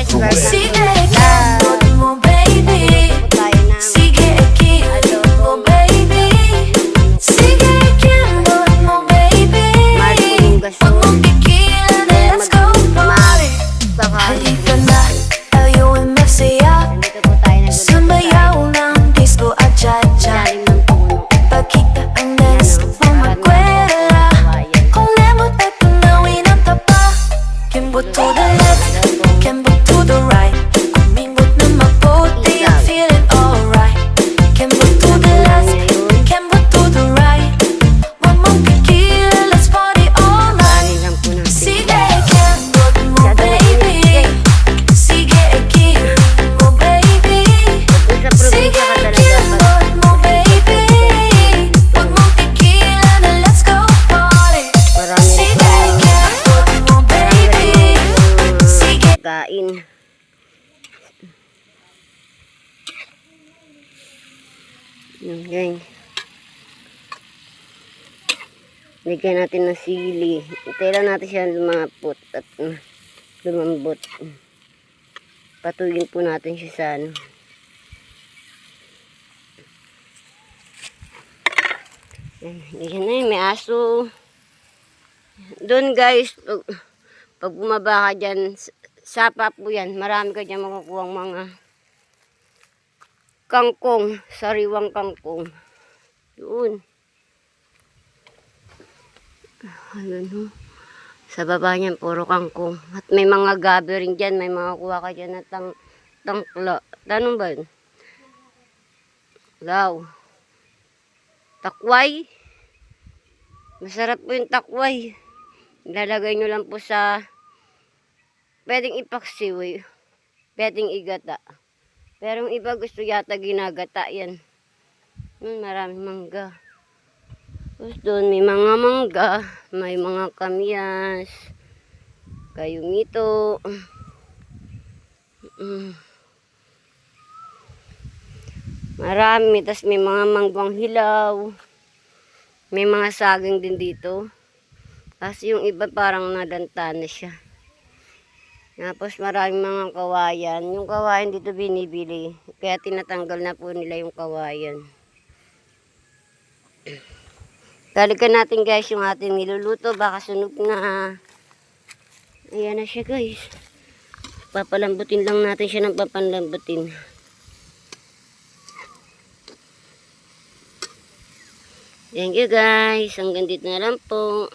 sugar na. Sige, ikabot mo baby. Tayo ng Sige, ikabot mo baby. Sige, ikabot mo baby. Marungas Huwag mong pigilan, let's go party. baka Halika na, tayo ay masaya. dito po tayo nagluluto sa Sumayaw ng disco at cha-cha. ilalim ng puno. Ipakita ang dance mo magkwela. Kawayan. Kung lemot ay tunawin ang tapa. Kimbot to the left, kimbot to the right. Kumimbot na mabuti, I'm feeling alright. Kimbot to the left, kimbot to the right. Huwag mong pigilan, let's party all night. Ilalim lang po natin. Sige, kimbot mo baby. Sige, kimbot mo baby. Kung sa Sige, probinsya ka talaga, kimbot mo baby. Huwag mong pigilan, let's go party. marami Sige, kimbot mo baby. Sige. kain. Yan. Lagyan natin ng sili. Hintay lang natin siya lumapot at lumambot. Patugin po natin siya sa ano. Yan na yun, may aso. Doon guys, pag bumaba ka dyan, sapa po yan. Marami ka dyan makukuha mga kangkong, sariwang kangkong. Doon. Ayun ho. Sa baba niyan, puro kangkong. At may mga gabi rin dyan. May mga kuha ka dyan na tangkla. Tanong ba yun? Law. Takway. Masarap po yung takway. Ilalagay nyo lang po sa pwedeng ipaksiw eh. Pwedeng igata. Pero yung iba gusto yata ginagata yan. Maraming mangga. Tapos doon may mga mangga. May mga kamyas. Kayumito. Marami. Tapos may mga manggang hilaw. May mga saging din dito. Kasi yung iba parang nadanta na siya. Tapos maraming mga kawayan. Yung kawayan dito binibili. Kaya tinatanggal na po nila yung kawayan. Balikan natin guys yung ating niluluto. Baka sunog na. Ayan na siya guys. Papalambutin lang natin siya ng papalambutin. Thank you guys. Hanggang dito na lang po.